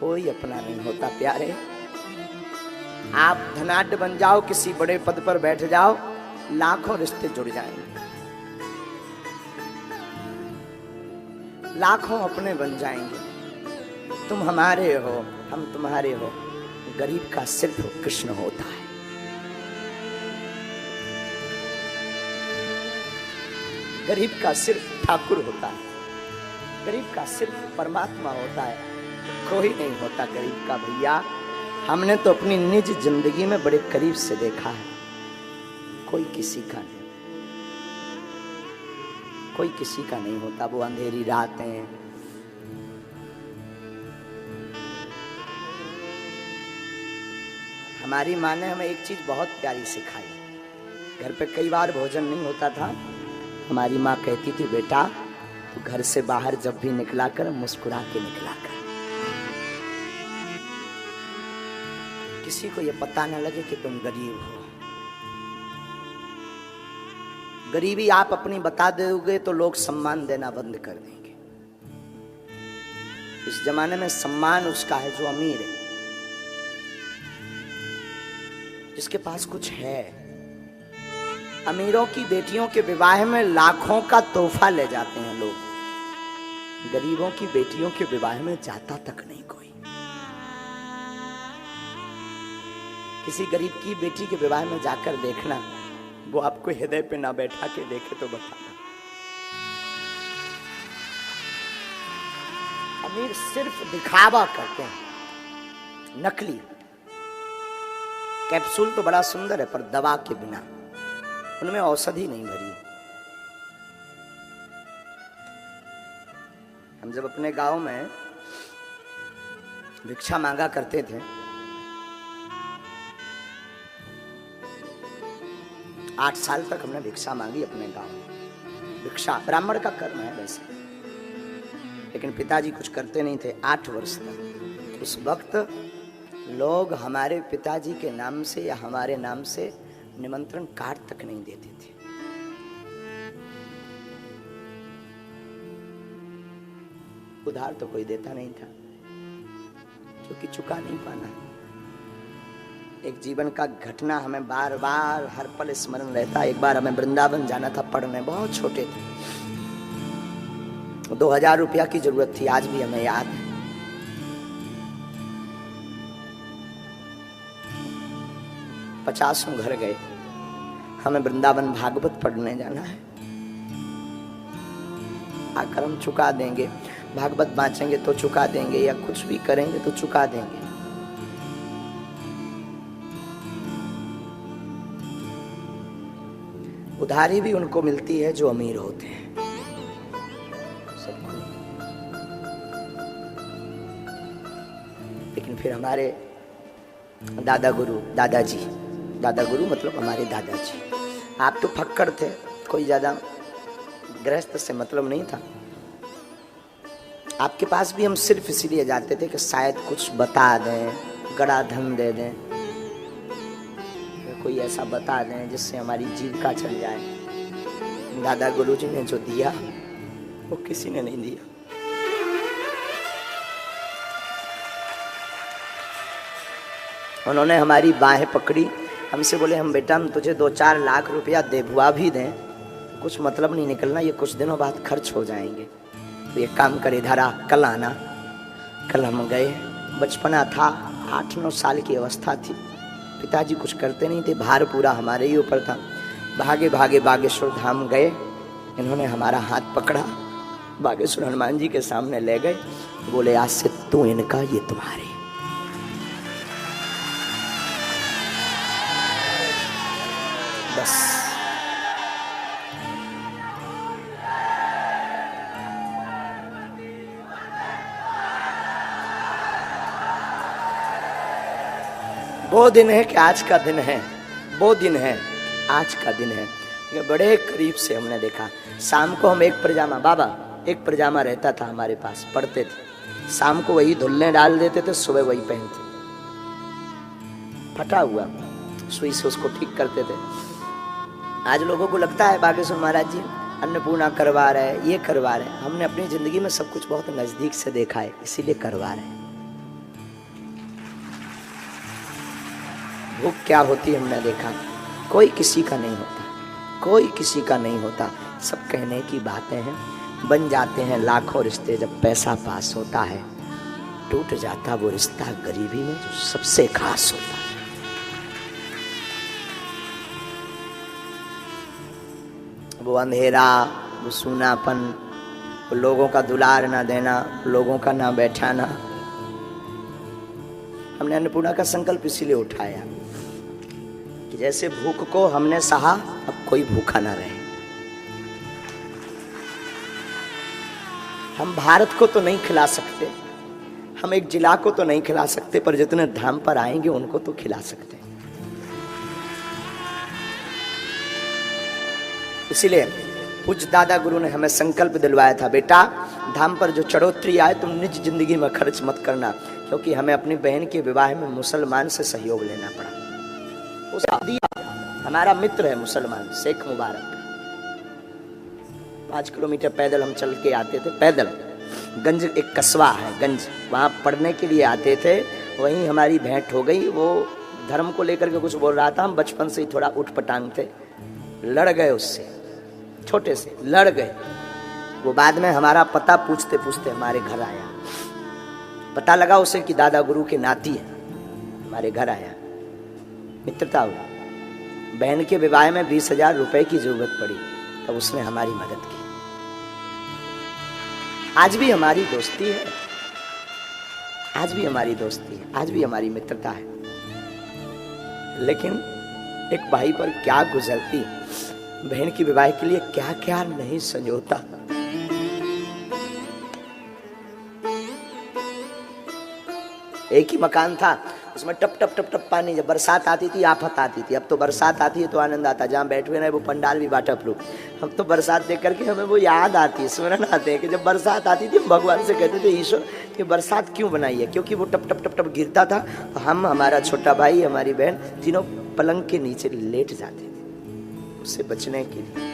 कोई अपना नहीं होता प्यारे। आप धनाढ्य बन जाओ, किसी बड़े पद पर बैठ जाओ, लाखों रिश्ते जुड़ जाएंगे, लाखों अपने बन जाएंगे। तुम हमारे हो, हम तुम्हारे हो, गरीब का सिर्फ कृष्ण होता है। गरीब का सिर्फ ठाकुर होता है, गरीब का सिर्फ परमात्मा होता है, कोई नहीं होता गरीब का भैया। हमने तो अपनी निज जिंदगी में बड़े करीब से देखा है, कोई किसी का नहीं, कोई किसी का नहीं होता। वो अंधेरी रातें, हमारी माँ ने हमें एक चीज बहुत प्यारी सिखाई। घर पे कई बार भोजन नहीं होता था, हमारी माँ कहती थी बेटा तो घर से बाहर जब भी निकला कर मुस्कुरा के निकला कर, किसी को ये पता ना लगे कि तुम गरीब हो। गरीबी आप अपनी बता दोगे तो लोग सम्मान देना बंद कर देंगे। इस जमाने में सम्मान उसका है जो अमीर है, जिसके पास कुछ है। अमीरों की बेटियों के विवाह में लाखों का तोहफा ले जाते हैं लोग, गरीबों की बेटियों के विवाह में जाता तक नहीं कोई। किसी गरीब की बेटी के विवाह में जाकर देखना, वो आपको हृदय पे ना बैठा के देखे तो बताना। अमीर सिर्फ दिखावा करते हैं, नकली। कैप्सूल तो बड़ा सुंदर है पर दवा के बिना, उनमें औषधि नहीं भरी। हम जब अपने गांव में भिक्षा मांगा करते थे, 8 साल तक हमने भिक्षा मांगी अपने गांव में। भिक्षा ब्राह्मण का कर्म है वैसे, लेकिन पिताजी कुछ करते नहीं थे 8 वर्ष तक। उस वक्त लोग हमारे पिताजी के नाम से या हमारे नाम से निमंत्रण कार्ड तक नहीं देते थे। उधार तो कोई देता नहीं था, क्योंकि चुका नहीं पाना। एक जीवन का घटना हमें बार बार हर पल स्मरण रहता। एक बार हमें वृंदावन जाना था पढ़ने, बहुत छोटे थे, 2000 रुपया की जरूरत थी, आज भी हमें याद है। पचासों घर गए, हमें वृंदावन भागवत पढ़ने जाना है, आकर हम चुका देंगे, भागवत बांचेंगे तो चुका देंगे, या कुछ भी करेंगे तो चुका देंगे। उधारी भी उनको मिलती है जो अमीर होते हैं, सबको। लेकिन फिर हमारे दादा गुरु, दादा गुरु मतलब हमारे दादाजी, आप तो फक्कड़ थे, कोई ज्यादा गृहस्थ से मतलब नहीं था। आपके पास भी हम सिर्फ इसीलिए जाते थे कि शायद कुछ बता दें, गड़ा धन दे दें, कोई ऐसा बता दें जिससे हमारी जीविका चल जाए। दादा गुरुजी ने जो दिया वो किसी ने नहीं दिया। उन्होंने हमारी बाहें पकड़ी, हमसे बोले हम बेटा हम तुझे 2-4 लाख रुपया देबुआ भी दें, कुछ मतलब नहीं निकलना, ये कुछ दिनों बाद खर्च हो जाएंगे, तो ये काम कर इधर आ, कल आना। कल हम गए, बचपना था, 8-9 साल की अवस्था थी, पिताजी कुछ करते नहीं थे, भार पूरा हमारे ही ऊपर था। भागे भागे बागेश्वर धाम गए, इन्होंने हमारा हाथ पकड़ा, बागेश्वर हनुमान जी के सामने ले गए, बोले आज से तू इनका, ये तुम्हारे। बस वो दिन है कि आज का दिन है, वो दिन है आज का दिन है। ये बड़े करीब से हमने देखा। शाम को हम एक पजामा, बाबा एक पजामा रहता था हमारे पास, पढ़ते थे, शाम को वही धुलने डाल देते थे, सुबह वही पहनते, फटा हुआ, सुई से उसको ठीक करते थे। आज लोगों को लगता है बागेश्वर महाराज जी अन्नपूर्णा करवा रहे, ये करवा रहे, हमने अपनी जिंदगी में सब कुछ बहुत नजदीक से देखा है, इसीलिए करवा रहे हैं। भूख क्या होती है हमने देखा। कोई किसी का नहीं होता, कोई किसी का नहीं होता। सब कहने की बातें हैं। बन जाते हैं लाखों रिश्ते जब पैसा पास होता है। टूट जाता वो रिश्ता गरीबी में जो सबसे खास होता है। वो अंधेरा, वो सूनापन, वो लोगों का दुलार ना देना, लोगों का ना बैठाना। हमने अन्नपूर्णा का संकल्प इसीलिए उठाया कि जैसे भूख को हमने सहा, अब कोई भूखा ना रहे। हम भारत को तो नहीं खिला सकते, हम एक जिला को तो नहीं खिला सकते, पर जितने धाम पर आएंगे उनको तो खिला सकते हैं। इसीलिए पूज्य दादा गुरु ने हमें संकल्प दिलवाया था, बेटा धाम पर जो चढ़ोतरी आए तुम निज जिंदगी में खर्च मत करना, क्योंकि हमें अपनी बहन के विवाह में मुसलमान से सहयोग लेना पड़ा। उसे दिया, हमारा मित्र है मुसलमान शेख मुबारक। 5 किलोमीटर पैदल हम चल के आते थे, पैदल। गंज एक कस्बा है गंज, वहाँ पढ़ने के लिए आते थे। वहीं हमारी भेंट हो गई। वो धर्म को लेकर के कुछ बोल रहा था, हम बचपन से ही थोड़ा उठपटांग थे, लड़ गए उससे, छोटे से लड़ गए। वो बाद में हमारा पता पूछते पूछते हमारे घर आया। पता लगा उसे कि दादा गुरु के नाती है, हमारे घर आया, मित्रता हुई। बहन के विवाह में 20,000 रुपए की जरूरत पड़ी, तब उसने हमारी मदद की। आज भी हमारी दोस्ती है, आज भी हमारी दोस्ती है, आज भी हमारी मित्रता है। लेकिन एक भाई पर क्या गुजरती, बहन की विवाह के लिए क्या क्या नहीं संजोता। एक ही मकान था, उसमें टप टप टप टप पानी, जब बरसात आती थी आफत आती थी। अब तो बरसात आती है तो आनंद आता, जहाँ बैठे हुए ना वो पंडाल भी वाटरप्रूफ लोग। हम तो बरसात देख करके हमें वो याद आती है, स्मरण आते हैं कि जब बरसात आती थी हम भगवान से कहते थे, ईश्वर ये बरसात क्यों बनाई है, क्योंकि वो टप टप टप टप गिरता था। तो हम, हमारा छोटा भाई, हमारी बहन, तीनों पलंग के नीचे लेट जाते थे उससे बचने के लिए।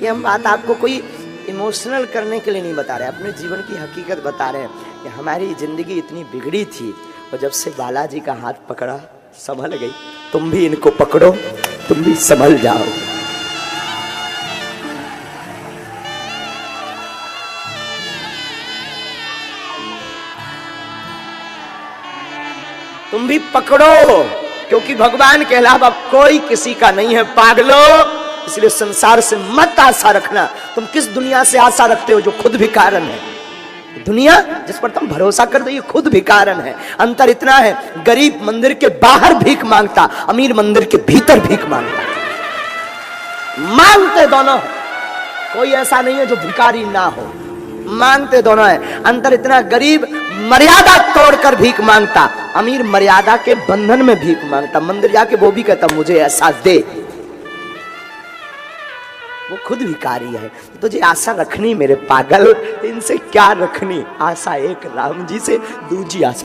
ये हम बात आपको कोई इमोशनल करने के लिए नहीं बता रहे, अपने जीवन की हकीकत बता रहे हैं कि हमारी जिंदगी इतनी बिगड़ी थी, और जब से बालाजी का हाथ पकड़ा संभल गई। तुम भी इनको पकड़ो, तुम भी संभल जाओ। तुम भी पकड़ो, क्योंकि भगवान के अलावा कोई किसी का नहीं है पागलो। इसलिए संसार से मत आशा रखना। तुम किस दुनिया से आशा रखते हो जो खुद भी कारण है। दुनिया जिस पर तुम भरोसा कर दो ये खुद भी कारण है। अंतर इतना है, गरीब मंदिर के बाहर भीख मांगता, अमीर मंदिर के भीतर भीख मांगता। मांगते दोनों, कोई ऐसा नहीं है जो भिखारी ना हो, मांगते दोनों है। अंतर इतना, गरीब मर्यादा तोड़कर भीख मांगता, अमीर मर्यादा के बंधन में भीख मांगता। मंदिर जाके वो भी कहता मुझे ऐसा दे, वो खुद भिखारी है। तुझे आशा रखनी मेरे पागल, इनसे क्या रखनी आशा, एक राम जी से दूजी आशा